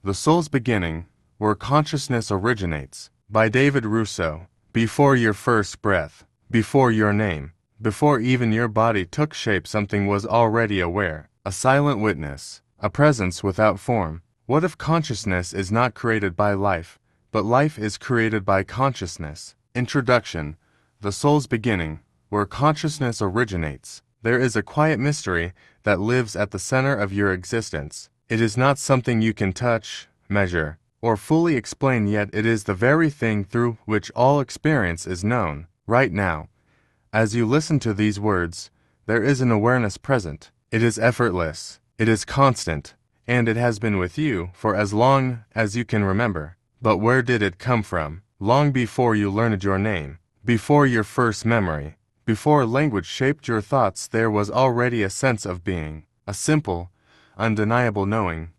The Soul's Beginning, Where Consciousness Originates, by David Rousseau. Before your first breath, before your name, before even your body took shape, something was already aware, a silent witness, a presence without form. What if consciousness is not created by life, but life is created by consciousness? Introduction. The Soul's Beginning, Where Consciousness Originates. There is a quiet mystery that lives at the center of your existence. It is not something you can touch, measure, or fully explain, yet it is the very thing through which all experience is known. Right now, as you listen to these words, there is an awareness present. It is effortless, it is constant, and it has been with you for as long as you can remember. But where did it come from? Long before you learned your name, before your first memory, before language shaped your thoughts, there was already a sense of being, a simple, undeniable knowing.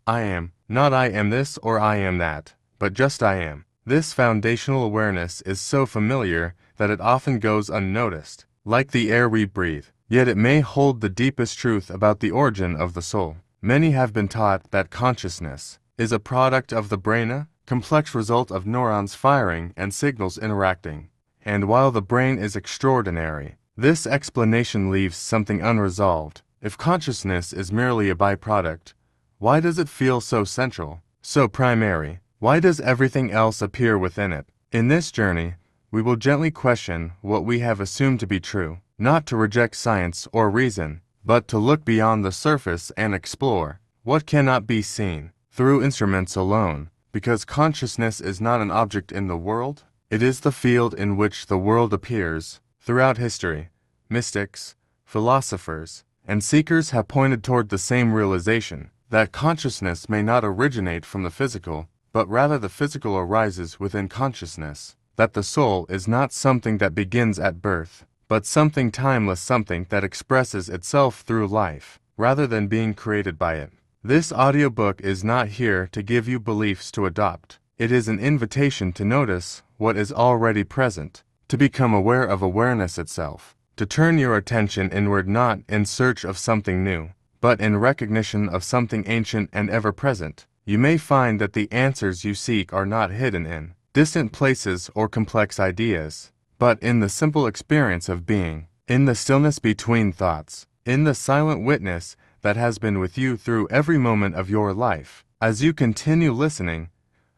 I am, not I am this or I am that, but just I am. This foundational awareness is so familiar that it often goes unnoticed, like the air we breathe, yet it may hold the deepest truth about the origin of the soul. Many have been taught that consciousness is a product of the brain, a complex result of neurons firing and signals interacting. And while the brain is extraordinary, this explanation leaves something unresolved. If consciousness is merely a byproduct, why does it feel so central, so primary? Why does everything else appear within it? In this journey, we will gently question what we have assumed to be true, not to reject science or reason, but to look beyond the surface and explore what cannot be seen through instruments alone, because consciousness is not an object in the world. It is the field in which the world appears. Throughout history, mystics, philosophers, and seekers have pointed toward the same realization, that consciousness may not originate from the physical, but rather the physical arises within consciousness, that the soul is not something that begins at birth, but something timeless, something that expresses itself through life, rather than being created by it. This audiobook is not here to give you beliefs to adopt. It is an invitation to notice what is already present, to become aware of awareness itself, to turn your attention inward, not in search of something new, but in recognition of something ancient and ever-present. You may find that the answers you seek are not hidden in distant places or complex ideas, but in the simple experience of being, in the stillness between thoughts, in the silent witness that has been with you through every moment of your life. As you continue listening,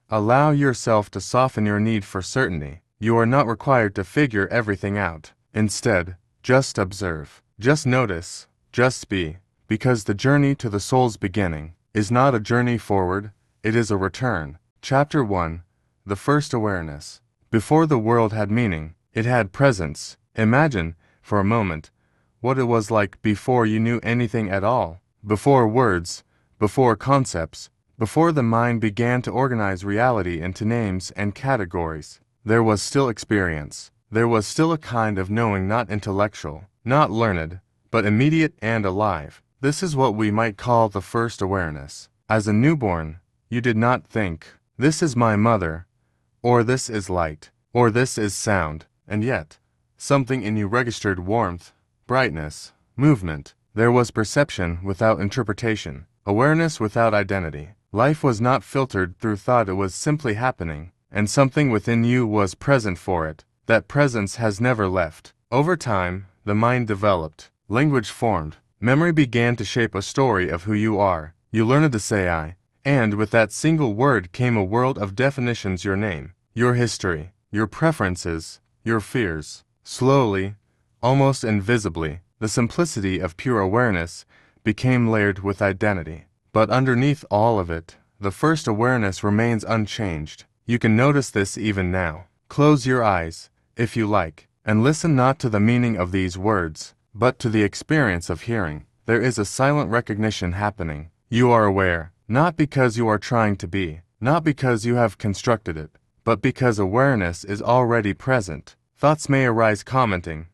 allow yourself to soften your need for certainty. You are not required to figure everything out. Instead, just observe, just notice, just be, because the journey to the soul's beginning is not a journey forward, it is a return. Chapter 1. The First Awareness. Before the world had meaning, it had presence. Imagine, for a moment, what it was like before you knew anything at all, before words, before concepts, before the mind began to organize reality into names and categories. There was still experience. There was still a kind of knowing, not intellectual, not learned, but immediate and alive. This is what we might call the first awareness. As a newborn, you did not think, this is my mother, or this is light, or this is sound, and yet, something in you registered warmth, brightness, movement. There was perception without interpretation, awareness without identity. Life was not filtered through thought, it was simply happening, and something within you was present for it. That presence has never left. Over time, the mind developed, language formed, memory began to shape a story of who you are. You learned to say I, and with that single word came a world of definitions: your name, your history, your preferences, your fears. Slowly, almost invisibly, the simplicity of pure awareness became layered with identity. But underneath all of it, the first awareness remains unchanged. You can notice this even now. Close your eyes, if you like, and listen not to the meaning of these words, but to the experience of hearing. There is a silent recognition happening. You are aware, not because you are trying to be, not because you have constructed it, but because awareness is already present. Thoughts may arise commenting,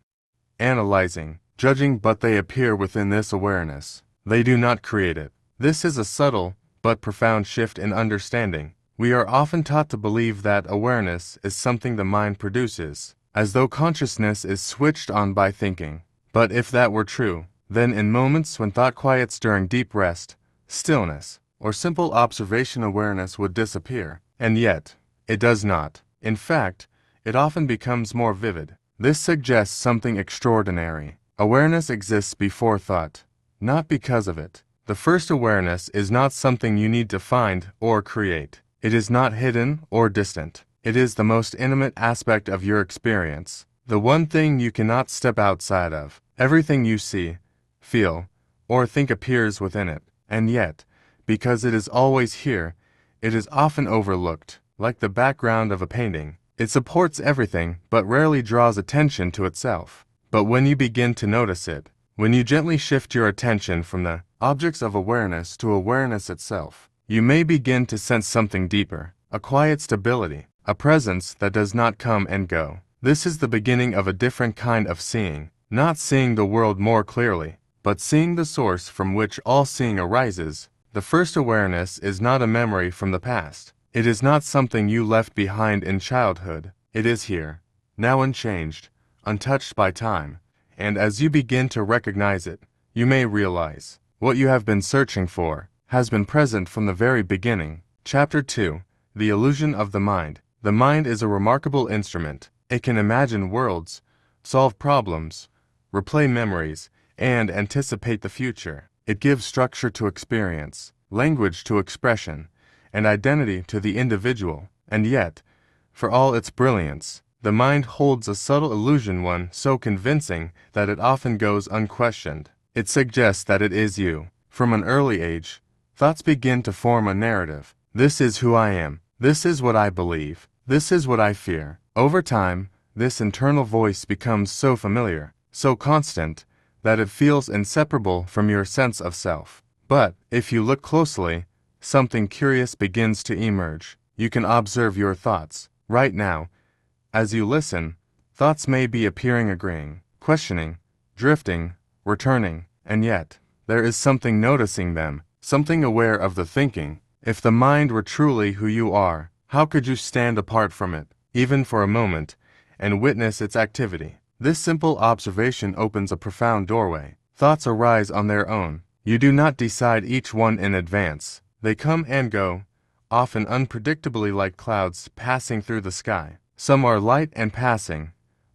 analyzing, judging, but they appear within this awareness. They do not create it. This is a subtle but profound shift in understanding. We are often taught to believe that awareness is something the mind produces, as though consciousness is switched on by thinking. But if that were true, then in moments when thought quiets, during deep rest, stillness, or simple observation awareness would disappear, and yet, it does not. In fact, it often becomes more vivid. This suggests something extraordinary. Awareness exists before thought, not because of it. The first awareness is not something you need to find or create. It is not hidden or distant. It is the most intimate aspect of your experience, the one thing you cannot step outside of. Everything you see, feel, or think appears within it, and yet, because it is always here, it is often overlooked, like the background of a painting. It supports everything but rarely draws attention to itself. But when you begin to notice it, when you gently shift your attention from the objects of awareness to awareness itself, you may begin to sense something deeper, a quiet stability, a presence that does not come and go. This is the beginning of a different kind of seeing, not seeing the world more clearly, but seeing the source from which all seeing arises. The first awareness is not a memory from the past. It is not something you left behind in childhood. It is here, now unchanged, untouched by time, and as you begin to recognize it, you may realize what you have been searching for has been present from the very beginning. Chapter 2. The Illusion of the Mind. The mind is a remarkable instrument. It can imagine worlds, solve problems, replay memories, and anticipate the future. It gives structure to experience, language to expression, and identity to the individual. And yet, for all its brilliance, the mind holds a subtle illusion, one so convincing that it often goes unquestioned. It suggests that it is you. From an early age, thoughts begin to form a narrative. This is who I am. This is what I believe. This is what I fear. Over time, this internal voice becomes so familiar, so constant, that it feels inseparable from your sense of self. But, if you look closely, something curious begins to emerge. You can observe your thoughts. Right now, as you listen, thoughts may be appearing, agreeing, questioning, drifting, returning, and yet, there is something noticing them, something aware of the thinking. If the mind were truly who you are, how could you stand apart from it, even for a moment, and witness its activity? This simple observation opens a profound doorway. Thoughts arise on their own. You do not decide each one in advance. They come and go, often unpredictably, like clouds passing through the sky. Some are light and passing,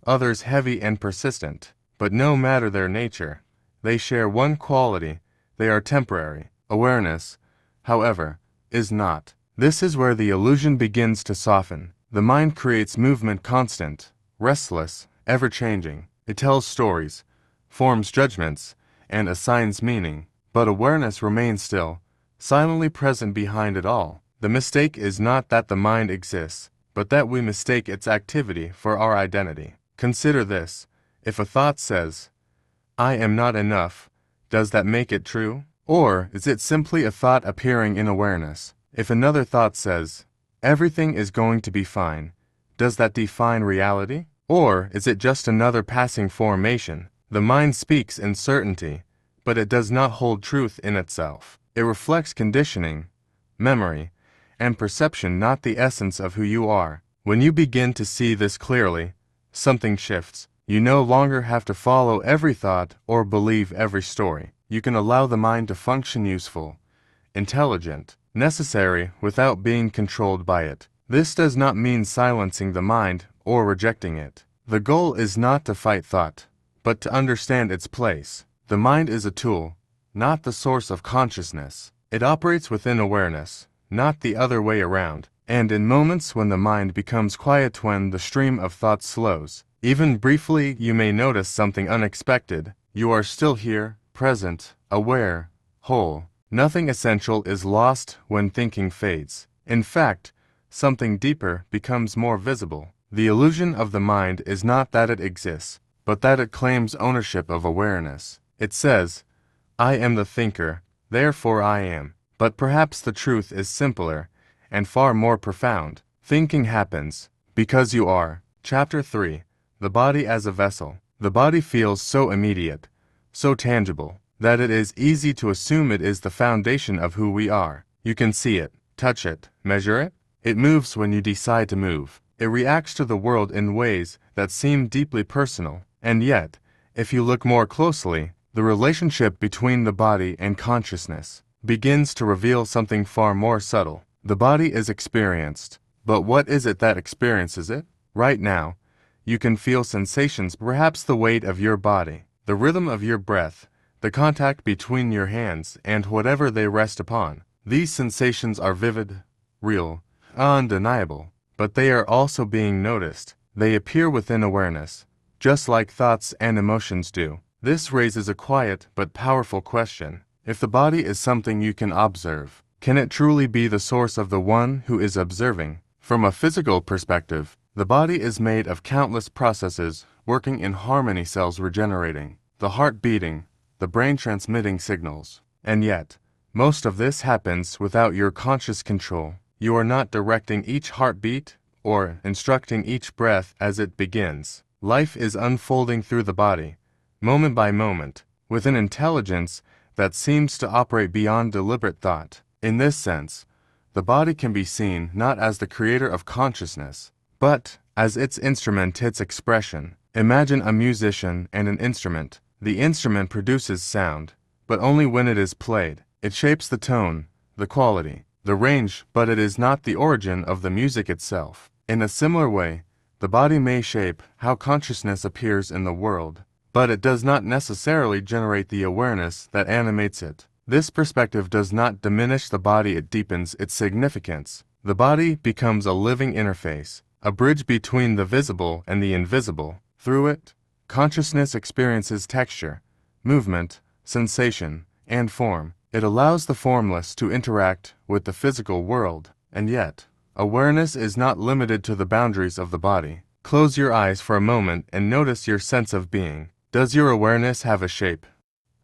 others heavy and persistent. But no matter their nature, they share one quality: they are temporary. Awareness, however, is not. This is where the illusion begins to soften. The mind creates movement, constant, restless, ever-changing. It tells stories, forms judgments, and assigns meaning. But awareness remains still, silently present behind it all. The mistake is not that the mind exists, but that we mistake its activity for our identity. Consider this. If a thought says, "I am not enough," does that make it true? Or is it simply a thought appearing in awareness? If another thought says, "Everything is going to be fine," does that define reality? Or is it just another passing formation? The mind speaks in certainty, but it does not hold truth in itself. It reflects conditioning, memory, and perception, not the essence of who you are. When you begin to see this clearly, something shifts. You no longer have to follow every thought or believe every story. You can allow the mind to function, useful, intelligent, necessary, without being controlled by it. This does not mean silencing the mind or rejecting it. The goal is not to fight thought, but to understand its place. The mind is a tool, not the source of consciousness. It operates within awareness, not the other way around. And in moments when the mind becomes quiet, when the stream of thoughts slows, even briefly, you may notice something unexpected. You are still here, present, aware, whole. Nothing essential is lost when thinking fades. In fact, something deeper becomes more visible. The illusion of the mind is not that it exists, but that it claims ownership of awareness. It says, "I am the thinker, therefore I am." But perhaps the truth is simpler and far more profound. Thinking happens because you are. Chapter 3. The Body as a Vessel. The body feels so immediate, so tangible, that it is easy to assume it is the foundation of who we are. You can see it, touch it, measure it. It moves when you decide to move. It reacts to the world in ways that seem deeply personal. And yet, if you look more closely, the relationship between the body and consciousness begins to reveal something far more subtle. The body is experienced, but what is it that experiences it? Right now, you can feel sensations, perhaps the weight of your body, the rhythm of your breath, the contact between your hands, and whatever they rest upon. These sensations are vivid, real, undeniable, but they are also being noticed. They appear within awareness, just like thoughts and emotions do. This raises a quiet but powerful question. If the body is something you can observe, can it truly be the source of the one who is observing? From a physical perspective, the body is made of countless processes working in harmony, cells regenerating, the heart beating, the brain transmitting signals. And yet, most of this happens without your conscious control. You are not directing each heartbeat or instructing each breath as it begins. Life is unfolding through the body, moment by moment, with an intelligence that seems to operate beyond deliberate thought. In this sense, the body can be seen not as the creator of consciousness, but as its instrument, its expression. Imagine a musician and an instrument. The instrument produces sound, but only when it is played. It shapes the tone, the quality, the range, but it is not the origin of the music itself. In a similar way, the body may shape how consciousness appears in the world, but it does not necessarily generate the awareness that animates it. This perspective does not diminish the body, it deepens its significance. The body becomes a living interface, a bridge between the visible and the invisible. Through it, consciousness experiences texture, movement, sensation, and form. It allows the formless to interact with the physical world, and yet, awareness is not limited to the boundaries of the body. Close your eyes for a moment and notice your sense of being. Does your awareness have a shape,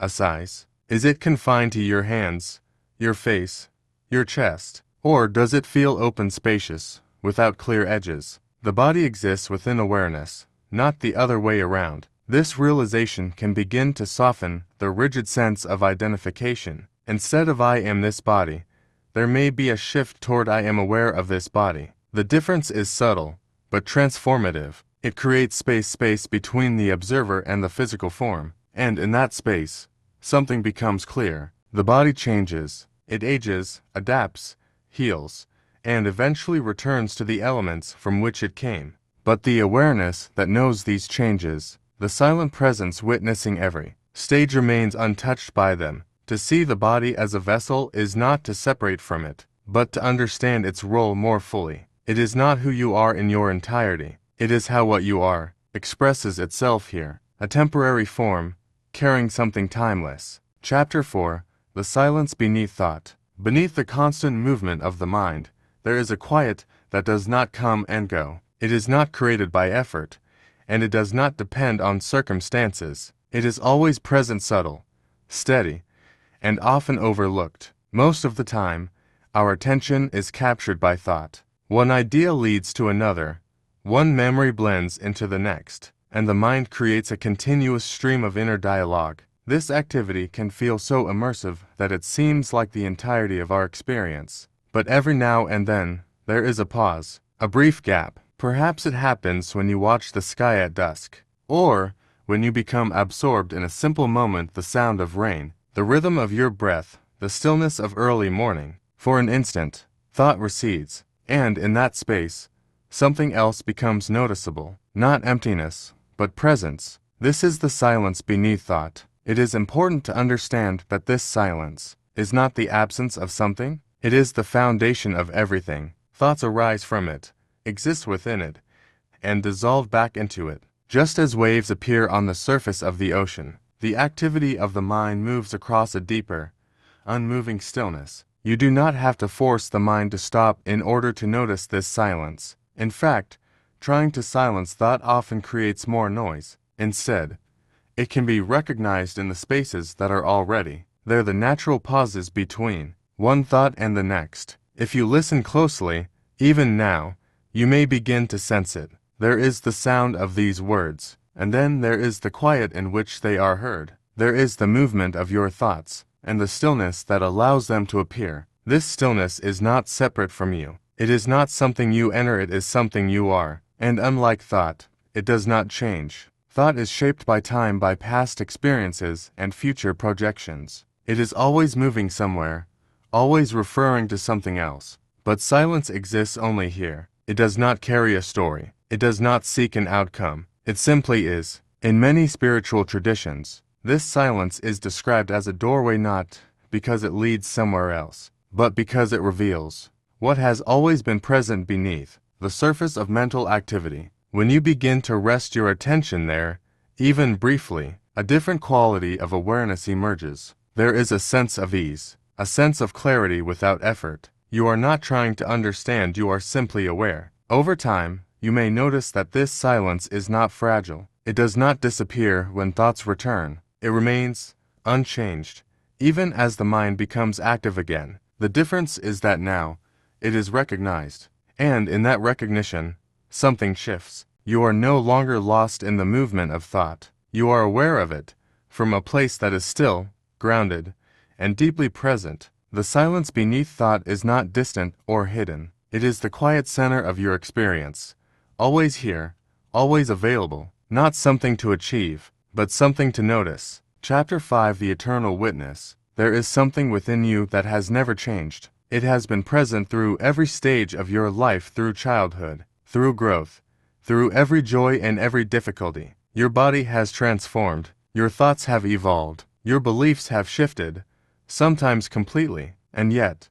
a size? Is it confined to your hands, your face, your chest, or does it feel open, spacious, without clear edges? The body exists within awareness, not the other way around. This realization can begin to soften the rigid sense of identification. Instead of I am this body, there may be a shift toward I am aware of this body. The difference is subtle, but transformative. It creates space between the observer and the physical form, and in that space, something becomes clear. The body changes, it ages, adapts, heals, and eventually returns to the elements from which it came. But the awareness that knows these changes, the silent presence witnessing every stage, remains untouched by them. To see the body as a vessel is not to separate from it, but to understand its role more fully. It is not who you are in your entirety. It is how what you are expresses itself here, a temporary form, carrying something timeless. Chapter 4. The Silence Beneath Thought. Beneath the constant movement of the mind, there is a quiet that does not come and go. It is not created by effort, and it does not depend on circumstances. It is always present, subtle, steady, and often overlooked. Most of the time, our attention is captured by thought. One idea leads to another, one memory blends into the next, and the mind creates a continuous stream of inner dialogue. This activity can feel so immersive that it seems like the entirety of our experience. But every now and then, there is a pause, a brief gap. Perhaps it happens when you watch the sky at dusk, or when you become absorbed in a simple moment, the sound of rain, the rhythm of your breath, the stillness of early morning. For an instant, thought recedes, and in that space, something else becomes noticeable. Not emptiness, but presence. This is the silence beneath thought. It is important to understand that this silence is not the absence of something. It is the foundation of everything. Thoughts arise from it, exist within it, and dissolve back into it. Just as waves appear on the surface of the ocean, the activity of the mind moves across a deeper, unmoving stillness. You do not have to force the mind to stop in order to notice this silence. In fact, trying to silence thought often creates more noise. Instead, it can be recognized in the spaces that are already there, the natural pauses between one thought and the next. If you listen closely, even now, you may begin to sense it. There is the sound of these words, and then there is the quiet in which they are heard. There is the movement of your thoughts, and the stillness that allows them to appear. This stillness is not separate from you. It is not something you enter, it is something you are. And unlike thought, it does not change. Thought is shaped by time, by past experiences and future projections. It is always moving somewhere, always referring to something else. But silence exists only here. It does not carry a story. It does not seek an outcome. It simply is. In many spiritual traditions, this silence is described as a doorway not because it leads somewhere else, but because it reveals what has always been present beneath the surface of mental activity. When you begin to rest your attention there, even briefly, a different quality of awareness emerges. There is a sense of ease, a sense of clarity without effort. You are not trying to understand, you are simply aware. Over time, you may notice that this silence is not fragile. It does not disappear when thoughts return. It remains unchanged, even as the mind becomes active again. The difference is that now, it is recognized, and in that recognition, something shifts. You are no longer lost in the movement of thought. You are aware of it, from a place that is still, grounded, and deeply present. The silence beneath thought is not distant or hidden. It is the quiet center of your experience, always here, always available, not something to achieve, but something to notice. Chapter 5: The Eternal Witness. There is something within you that has never changed. It has been present through every stage of your life, through childhood, through growth, through every joy and every difficulty. Your body has transformed, your thoughts have evolved, your beliefs have shifted, sometimes completely, and yet,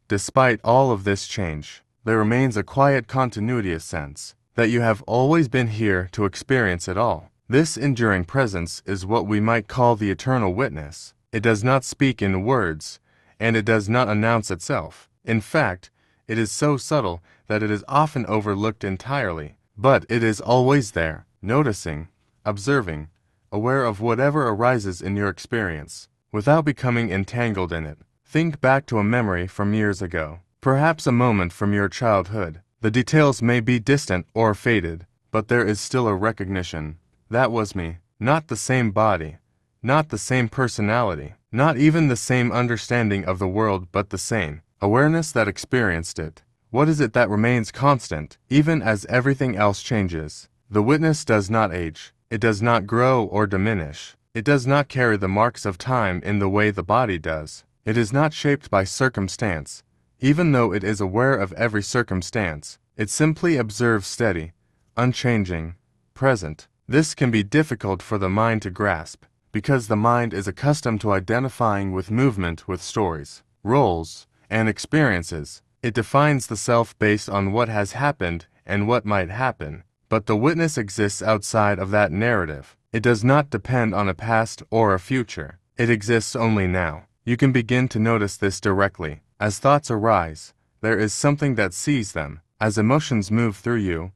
despite all of this change, there remains a quiet continuity, a sense that you have always been here to experience it all. This enduring presence is what we might call the eternal witness. It does not speak in words, and it does not announce itself. In fact, it is so subtle that it is often overlooked entirely, but it is always there, noticing, observing, aware of whatever arises in your experience, without becoming entangled in it. Think back to a memory from years ago, perhaps a moment from your childhood. The details may be distant or faded, but there is still a recognition. That was me. Not the same body, not the same personality, not even the same understanding of the world, but the same awareness that experienced it. What is it that remains constant, even as everything else changes? The witness does not age. It does not grow or diminish. It does not carry the marks of time in the way the body does. It is not shaped by circumstance. Even though it is aware of every circumstance, it simply observes steady, unchanging, present. This can be difficult for the mind to grasp, because the mind is accustomed to identifying with movement, with stories, roles, and experiences. It defines the self based on what has happened and what might happen. But the witness exists outside of that narrative. It does not depend on a past or a future. It exists only now. You can begin to notice this directly. As thoughts arise, there is something that sees them. As emotions move through you,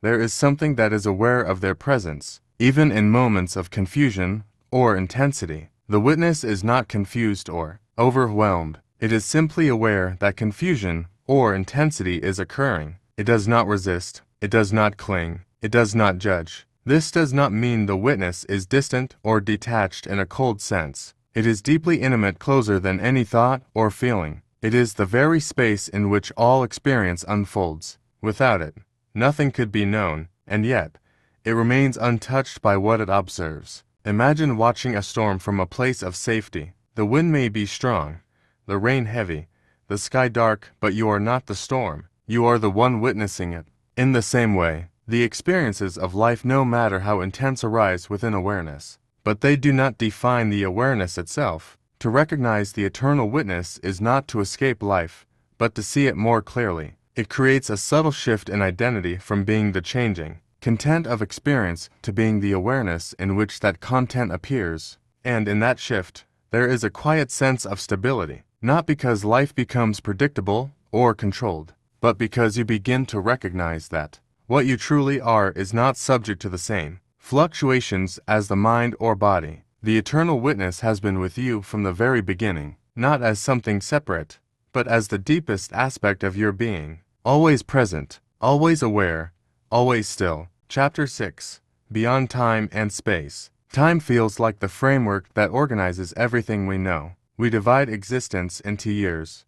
there is something that is aware of their presence, even in moments of confusion or intensity. The witness is not confused or overwhelmed. It is simply aware that confusion or intensity is occurring. It does not resist. It does not cling. It does not judge. This does not mean the witness is distant or detached in a cold sense. It is deeply intimate, closer than any thought or feeling. It is the very space in which all experience unfolds. Without it, nothing could be known, and yet, it remains untouched by what it observes. Imagine watching a storm from a place of safety. The wind may be strong, the rain heavy, the sky dark, but you are not the storm. You are the one witnessing it. In the same way, the experiences of life, no matter how intense, arise within awareness, but they do not define the awareness itself. To recognize the eternal witness is not to escape life, but to see it more clearly. It creates a subtle shift in identity from being the changing content of experience to being the awareness in which that content appears. And in that shift, there is a quiet sense of stability, not because life becomes predictable or controlled, but because you begin to recognize that what you truly are is not subject to the same fluctuations as the mind or body. The eternal witness has been with you from the very beginning, not as something separate, but as the deepest aspect of your being, always present, always aware, always still. Chapter 6: Beyond Time and Space. Time feels like the framework that organizes everything we know. We divide existence into years,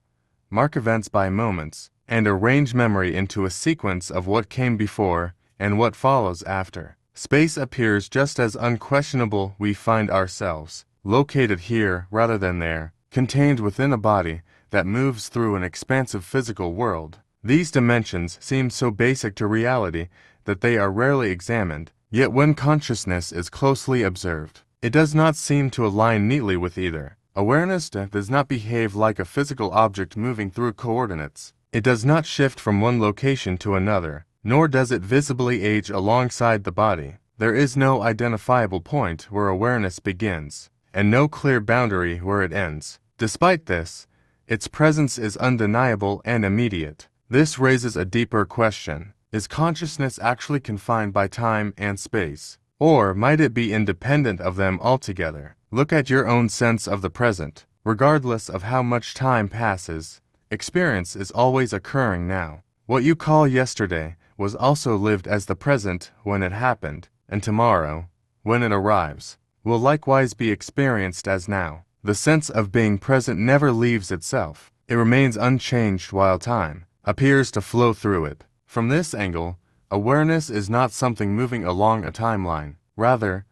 mark events by moments, and arrange memory into a sequence of what came before and what follows after. Space appears just as unquestionable. We find ourselves located here rather than there, contained within a body that moves through an expansive physical world. These dimensions seem so basic to reality that they are rarely examined, yet when consciousness is closely observed, it does not seem to align neatly with either. Awareness does not behave like a physical object moving through coordinates. It does not shift from one location to another, nor does it visibly age alongside the body. There is no identifiable point where awareness begins, and no clear boundary where it ends. Despite this, its presence is undeniable and immediate. This raises a deeper question. Is consciousness actually confined by time and space? Or might it be independent of them altogether? Look at your own sense of the present. Regardless of how much time passes, experience is always occurring now. What you call yesterday was also lived as the present when it happened, and tomorrow, when it arrives, will likewise be experienced as now. The sense of being present never leaves itself. It remains unchanged while time appears to flow through it. From this angle, awareness is not something moving along a timeline. Rather,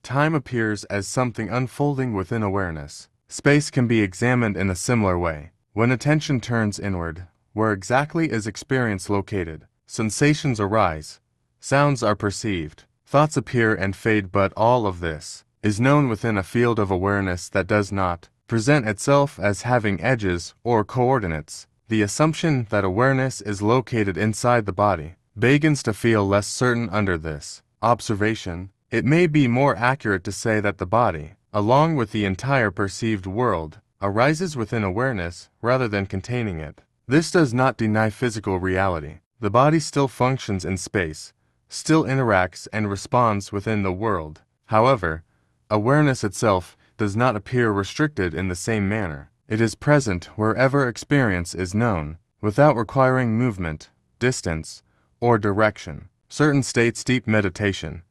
time appears as something unfolding within awareness. Space can be examined in a similar way. When attention turns inward, where exactly is experience located? Sensations arise, sounds are perceived, thoughts appear and fade, but all of this is known within a field of awareness that does not present itself as having edges or coordinates. The assumption that awareness is located inside the body begins to feel less certain under this observation. It may be more accurate to say that the body, along with the entire perceived world, arises within awareness rather than containing it. This does not deny physical reality. The body still functions in space, still interacts and responds within the world. However, awareness itself does not appear restricted in the same manner. It is present wherever experience is known, without requiring movement, distance, or direction. Certain states, deep meditation,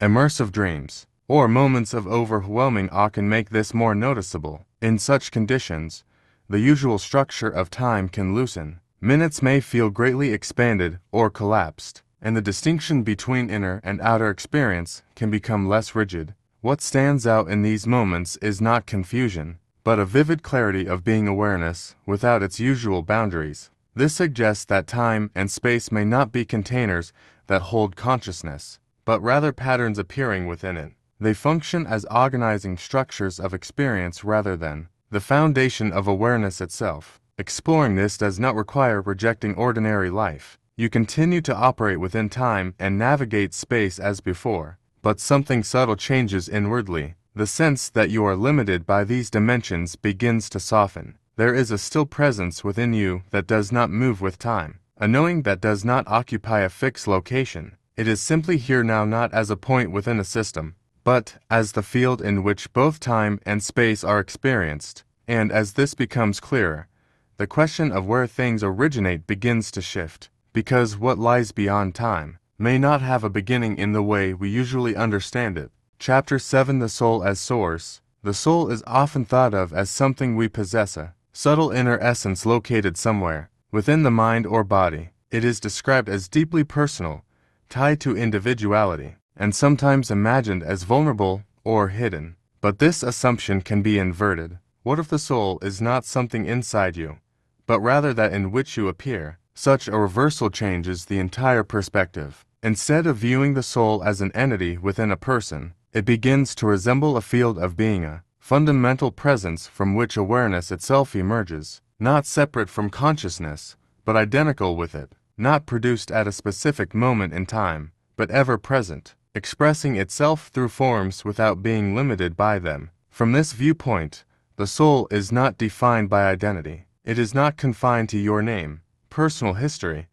immersive dreams, or moments of overwhelming awe can make this more noticeable. In such conditions, the usual structure of time can loosen. Minutes may feel greatly expanded or collapsed, and the distinction between inner and outer experience can become less rigid. What stands out in these moments is not confusion, but a vivid clarity of being awareness without its usual boundaries. This suggests that time and space may not be containers that hold consciousness, but rather patterns appearing within it. They function as organizing structures of experience rather than the foundation of awareness itself. Exploring this does not require rejecting ordinary life. You continue to operate within time and navigate space as before, but something subtle changes inwardly. The sense that you are limited by these dimensions begins to soften. There is a still presence within you that does not move with time, a knowing that does not occupy a fixed location. It is simply here now, not as a point within a system, but as the field in which both time and space are experienced. And as this becomes clearer, the question of where things originate begins to shift, because what lies beyond time may not have a beginning in the way we usually understand it. Chapter 7: The Soul as Source. The soul is often thought of as something we possess, a subtle inner essence located somewhere within the mind or body. It is described as deeply personal, tied to individuality, and sometimes imagined as vulnerable or hidden. But this assumption can be inverted. What if the soul is not something inside you, but rather that in which you appear? Such a reversal changes the entire perspective. Instead of viewing the soul as an entity within a person, it begins to resemble a field of being, a fundamental presence from which awareness itself emerges, not separate from consciousness, but identical with it, not produced at a specific moment in time, but ever present, expressing itself through forms without being limited by them. From this viewpoint, the soul is not defined by identity. It is not confined to your name, personal history,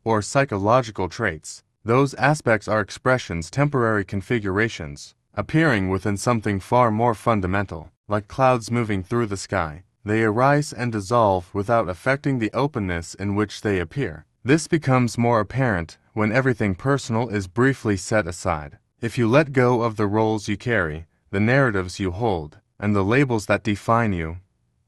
or psychological traits. Those aspects are expressions, temporary configurations, appearing within something far more fundamental. Like clouds moving through the sky, they arise and dissolve without affecting the openness in which they appear. This becomes more apparent when everything personal is briefly set aside. If you let go of the roles you carry, the narratives you hold, and the labels that define you,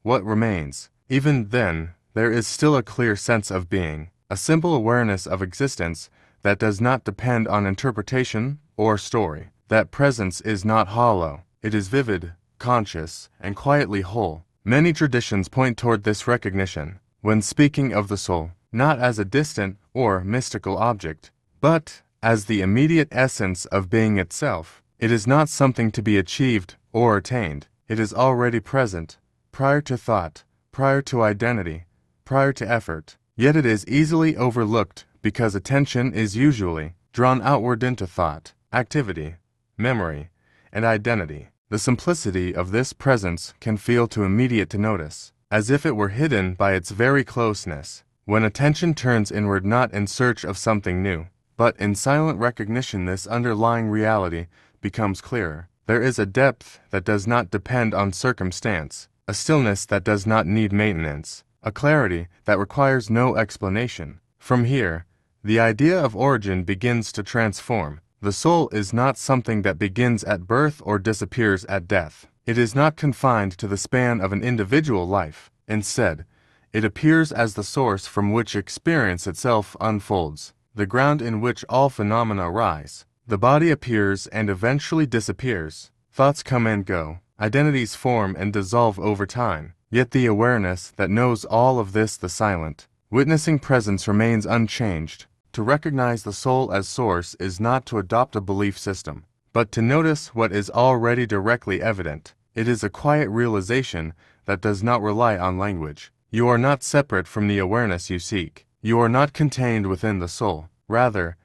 what remains? Even then, there is still a clear sense of being, a simple awareness of existence that does not depend on interpretation or story. That presence is not hollow. It is vivid, conscious, and quietly whole. Many traditions point toward this recognition when speaking of the soul, not as a distant or mystical object, but as the immediate essence of being itself. It is not something to be achieved or attained. It is already present, prior to thought, prior to identity, prior to effort. Yet it is easily overlooked because attention is usually drawn outward into thought, activity, memory, and identity. The simplicity of this presence can feel too immediate to notice, as if it were hidden by its very closeness. When attention turns inward not in search of something new, but in silent recognition, this underlying reality becomes clearer. There is a depth that does not depend on circumstance, a stillness that does not need maintenance, a clarity that requires no explanation. From here, the idea of origin begins to transform. The soul is not something that begins at birth or disappears at death. It is not confined to the span of an individual life. Instead, it appears as the source from which experience itself unfolds, the ground in which all phenomena rise. The body appears and eventually disappears. Thoughts come and go. Identities form and dissolve over time. Yet the awareness that knows all of this, the silent, witnessing presence, remains unchanged. To recognize the soul as source is not to adopt a belief system, but to notice what is already directly evident. It is a quiet realization that does not rely on language. You are not separate from the awareness you seek. You are not contained within the soul. Rather,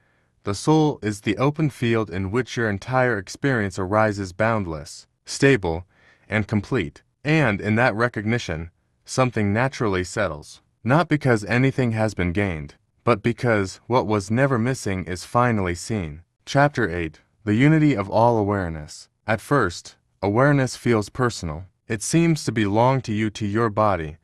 the soul is the open field in which your entire experience arises, boundless, stable, and complete. And in that recognition, something naturally settles. Not because anything has been gained, but because what was never missing is finally seen. Chapter 8. The Unity of All Awareness. At first, awareness feels personal. It seems to belong to you, to your body,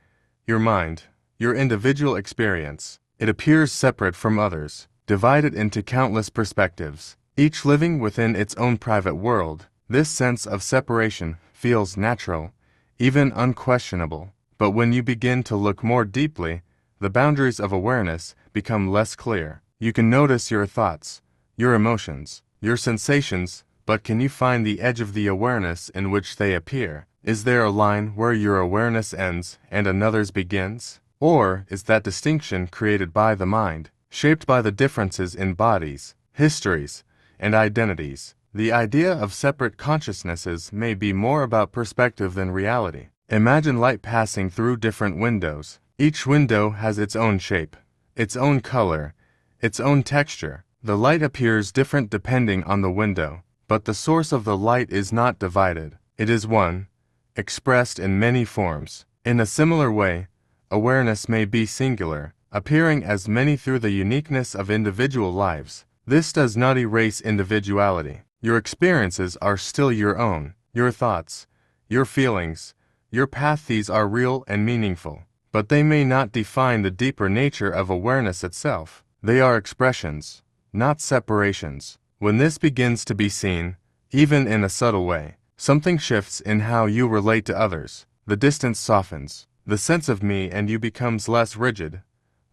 your mind, your individual experience. It appears separate from others, divided into countless perspectives, each living within its own private world. This sense of separation feels natural, even unquestionable. But when you begin to look more deeply, the boundaries of awareness become less clear. You can notice your thoughts, your emotions, your sensations, but can you find the edge of the awareness in which they appear? Is there a line where your awareness ends and another's begins? Or is that distinction created by the mind, shaped by the differences in bodies, histories, and identities? The idea of separate consciousnesses may be more about perspective than reality. Imagine light passing through different windows. Each window has its own shape, its own color, its own texture. The light appears different depending on the window, but the source of the light is not divided. It is one, expressed in many forms. In a similar way, awareness may be singular, appearing as many through the uniqueness of individual lives. This does not erase individuality. Your experiences are still your own. Your thoughts, your feelings, your path, these are real and meaningful. But they may not define the deeper nature of awareness itself. They are expressions, not separations. When this begins to be seen, even in a subtle way, something shifts in how you relate to others. The distance softens. The sense of me and you becomes less rigid,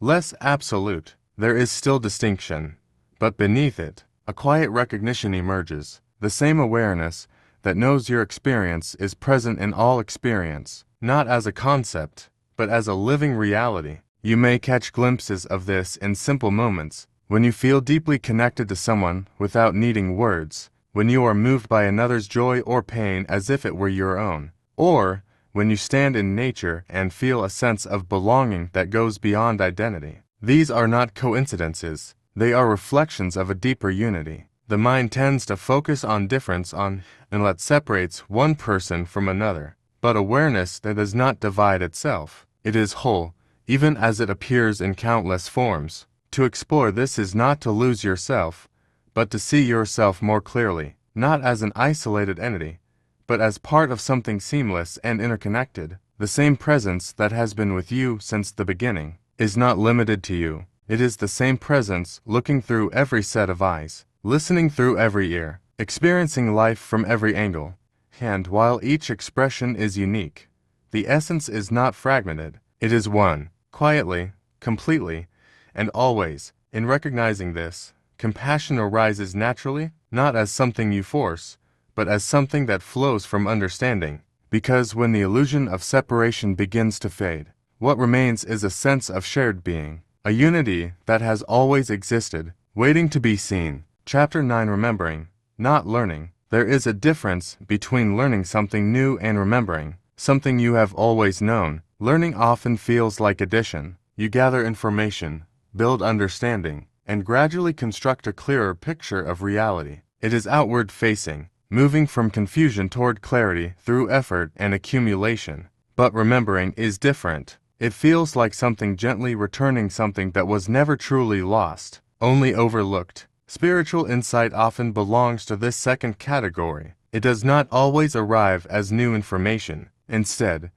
less absolute. There is still distinction, but beneath it, a quiet recognition emerges. The same awareness that knows your experience is present in all experience, not as a concept, but as a living reality. You may catch glimpses of this in simple moments, when you feel deeply connected to someone without needing words, when you are moved by another's joy or pain as if it were your own, or when you stand in nature and feel a sense of belonging that goes beyond identity. These are not coincidences, they are reflections of a deeper unity. The mind tends to focus on difference and what separates one person from another. But awareness that does not divide itself. It is whole, even as it appears in countless forms. To explore this is not to lose yourself, but to see yourself more clearly, not as an isolated entity, but as part of something seamless and interconnected. The same presence that has been with you since the beginning is not limited to you. It is the same presence looking through every set of eyes, listening through every ear, experiencing life from every angle. And while each expression is unique, the essence is not fragmented. It is one, quietly, completely, and always. In recognizing this, compassion arises naturally, not as something you force, but as something that flows from understanding. Because when the illusion of separation begins to fade, what remains is a sense of shared being, a unity that has always existed, waiting to be seen. Chapter 9. Remembering, not learning. There is a difference between learning something new and remembering something you have always known. Learning often feels like addition. You gather information, build understanding, and gradually construct a clearer picture of reality. It is outward-facing, moving from confusion toward clarity through effort and accumulation. But remembering is different. It feels like something gently returning something that was never truly lost, only overlooked. Spiritual insight often belongs to this second category. It does not always arrive as new information. Instead,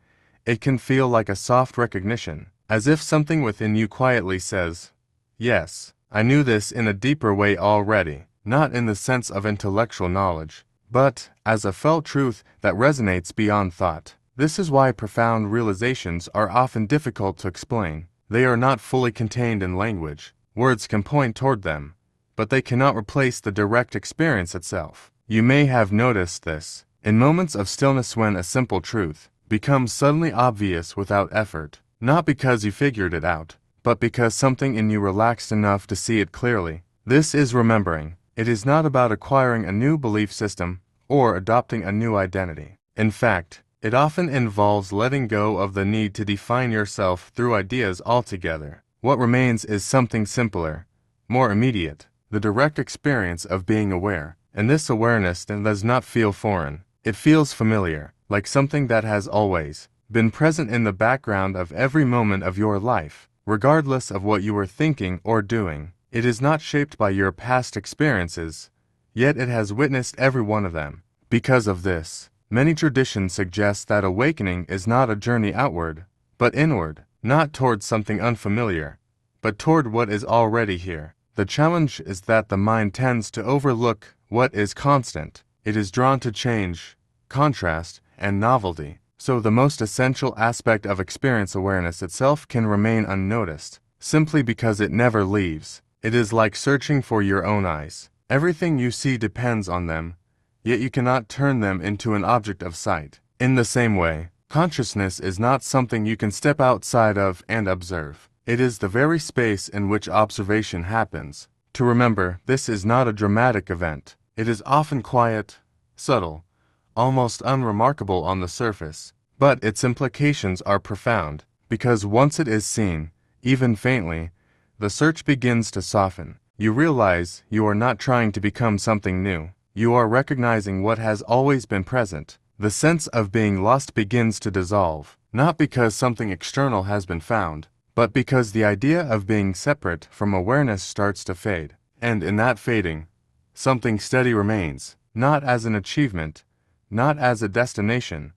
it can feel like a soft recognition, as if something within you quietly says, "Yes, I knew this in a deeper way already," not in the sense of intellectual knowledge, but as a felt truth that resonates beyond thought. This is why profound realizations are often difficult to explain. They are not fully contained in language. Words can point toward them, but they cannot replace the direct experience itself. You may have noticed this in moments of stillness when a simple truth becomes suddenly obvious without effort, not because you figured it out, but because something in you relaxed enough to see it clearly. This is remembering. It is not about acquiring a new belief system or adopting a new identity. In fact, it often involves letting go of the need to define yourself through ideas altogether. What remains is something simpler, more immediate, the direct experience of being aware. And this awareness does not feel foreign. It feels familiar, like something that has always been present in the background of every moment of your life, regardless of what you were thinking or doing. It is not shaped by your past experiences, yet it has witnessed every one of them. Because of this, many traditions suggest that awakening is not a journey outward, but inward, not towards something unfamiliar, but toward what is already here. The challenge is that the mind tends to overlook what is constant. It is drawn to change, contrast, and novelty. So the most essential aspect of experience awareness itself can remain unnoticed, simply because it never leaves. It is like searching for your own eyes. Everything you see depends on them, yet you cannot turn them into an object of sight. In the same way, consciousness is not something you can step outside of and observe. It is the very space in which observation happens. To remember, this is not a dramatic event. It is often quiet, subtle, almost unremarkable on the surface, but its implications are profound, because once it is seen, even faintly, the search begins to soften. You realize you are not trying to become something new. You are recognizing what has always been present. The sense of being lost begins to dissolve, not because something external has been found, but because the idea of being separate from awareness starts to fade. And in that fading, something steady remains, not as an achievement, not as a destination,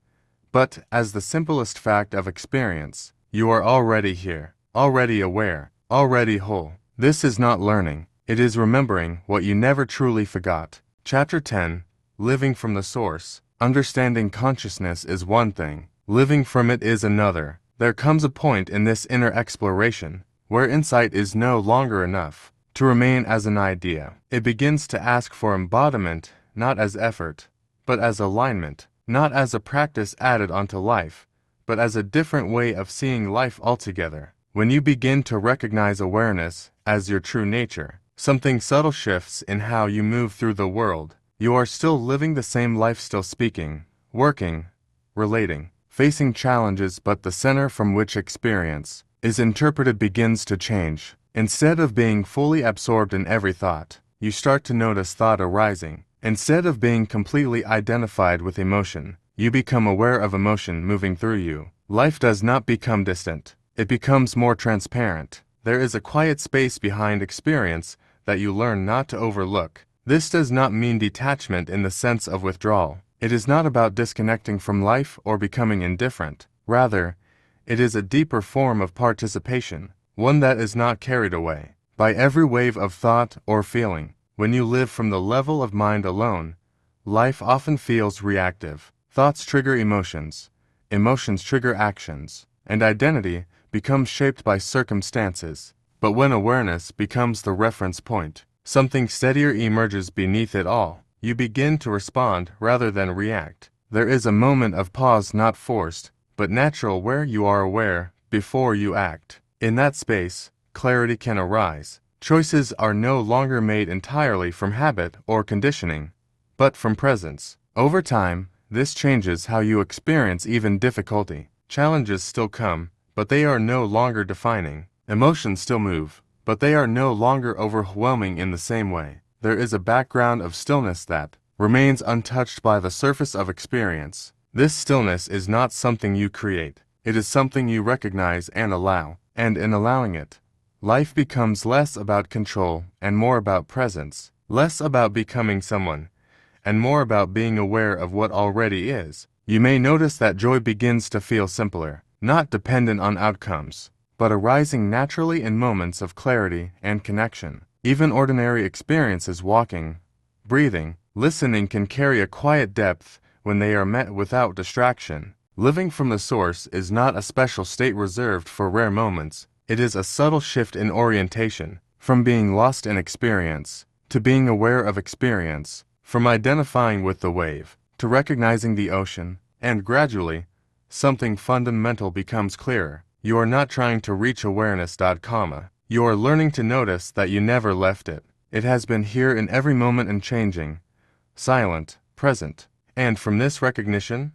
but as the simplest fact of experience. You are already here, already aware, already whole. This is not learning. It is remembering what you never truly forgot. Chapter 10. Living from the Source. Understanding consciousness is one thing. Living from it is another. There comes a point in this inner exploration where insight is no longer enough to remain as an idea. It begins to ask for embodiment, not as effort, but as alignment, not as a practice added onto life, but as a different way of seeing life altogether. When you begin to recognize awareness as your true nature, something subtle shifts in how you move through the world. You are still living the same life, still speaking, working, relating, facing challenges, but the center from which experience is interpreted begins to change. Instead of being fully absorbed in every thought, you start to notice thought arising. Instead of being completely identified with emotion, you become aware of emotion moving through you. Life does not become distant. It becomes more transparent. There is a quiet space behind experience that you learn not to overlook. This does not mean detachment in the sense of withdrawal. It is not about disconnecting from life or becoming indifferent. Rather, it is a deeper form of participation, one that is not carried away by every wave of thought or feeling. When you live from the level of mind alone, life often feels reactive. Thoughts trigger emotions, emotions trigger actions, and identity becomes shaped by circumstances. But when awareness becomes the reference point, something steadier emerges beneath it all. You begin to respond rather than react. There is a moment of pause, not forced, but natural, where you are aware before you act. In that space, clarity can arise. Choices are no longer made entirely from habit or conditioning, but from presence. Over time, this changes how you experience even difficulty. Challenges still come, but they are no longer defining. Emotions still move, but they are no longer overwhelming in the same way. There is a background of stillness that remains untouched by the surface of experience. This stillness is not something you create. It is something you recognize and allow. And in allowing it, life becomes less about control and more about presence, less about becoming someone, and more about being aware of what already is. You may notice that joy begins to feel simpler, not dependent on outcomes, but arising naturally in moments of clarity and connection. Even ordinary experiences, walking, breathing, listening, can carry a quiet depth when they are met without distraction. Living from the source is not a special state reserved for rare moments. It is a subtle shift in orientation, from being lost in experience to being aware of experience, from identifying with the wave to recognizing the ocean, and gradually, something fundamental becomes clearer. You are not trying to reach awareness, you are learning to notice that you never left it. It has been here in every moment and changing, silent, present. And from this recognition,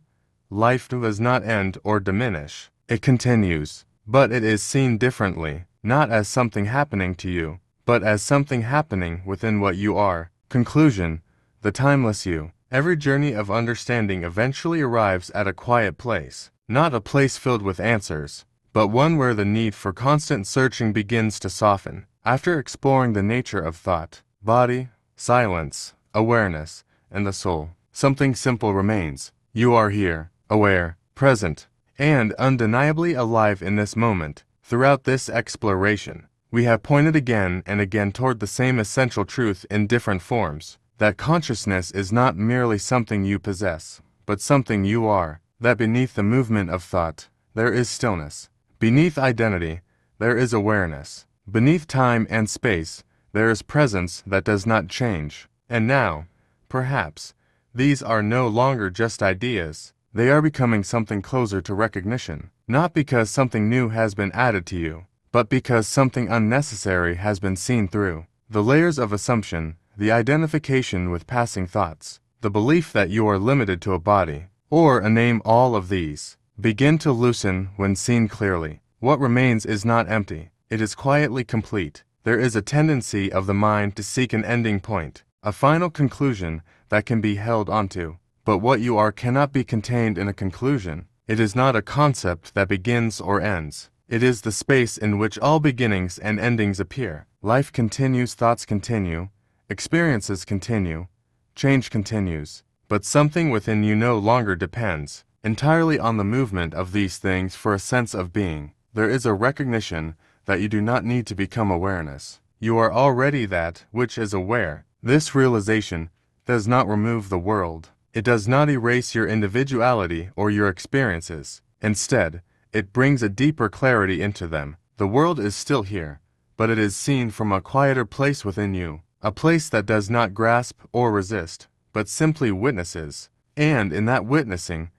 life does not end or diminish. It continues, but it is seen differently, not as something happening to you, but as something happening within what you are. Conclusion: the timeless you. Every journey of understanding eventually arrives at a quiet place, not a place filled with answers, but one where the need for constant searching begins to soften. After exploring the nature of thought, body, silence, awareness, and the soul, something simple remains. You are here, aware, present, and undeniably alive in this moment. Throughout this exploration, we have pointed again and again toward the same essential truth in different forms, that consciousness is not merely something you possess, but something you are, that beneath the movement of thought, there is stillness. Beneath identity, there is awareness. Beneath time and space, there is presence that does not change. And now, perhaps, these are no longer just ideas. They are becoming something closer to recognition, not because something new has been added to you, but because something unnecessary has been seen through. The layers of assumption, the identification with passing thoughts, the belief that you are limited to a body, or a name, all of these begin to loosen when seen clearly. What remains is not empty, it is quietly complete. There is a tendency of the mind to seek an ending point, a final conclusion that can be held onto. But what you are cannot be contained in a conclusion. It is not a concept that begins or ends. It is the space in which all beginnings and endings appear. Life continues, thoughts continue, experiences continue, change continues. But something within you no longer depends entirely on the movement of these things for a sense of being. There is a recognition that you do not need to become awareness. You are already that which is aware. This realization does not remove the world. It does not erase your individuality or your experiences. Instead, it brings a deeper clarity into them. The world is still here, but it is seen from a quieter place within you, a place that does not grasp or resist, but simply witnesses. And in that witnessing,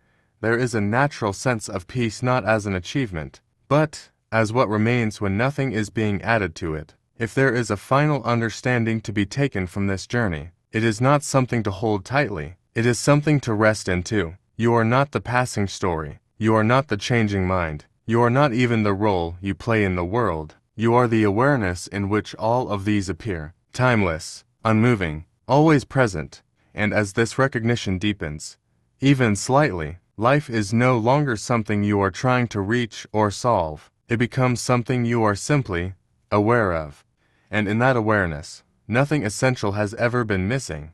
there is a natural sense of peace, not as an achievement, but as what remains when nothing is being added to it. If there is a final understanding to be taken from this journey, it is not something to hold tightly. It is something to rest into. You are not the passing story. You are not the changing mind. You are not even the role you play in the world. You are the awareness in which all of these appear, timeless, unmoving, always present. And as this recognition deepens, even slightly, life is no longer something you are trying to reach or solve. It becomes something you are simply aware of. And in that awareness, nothing essential has ever been missing.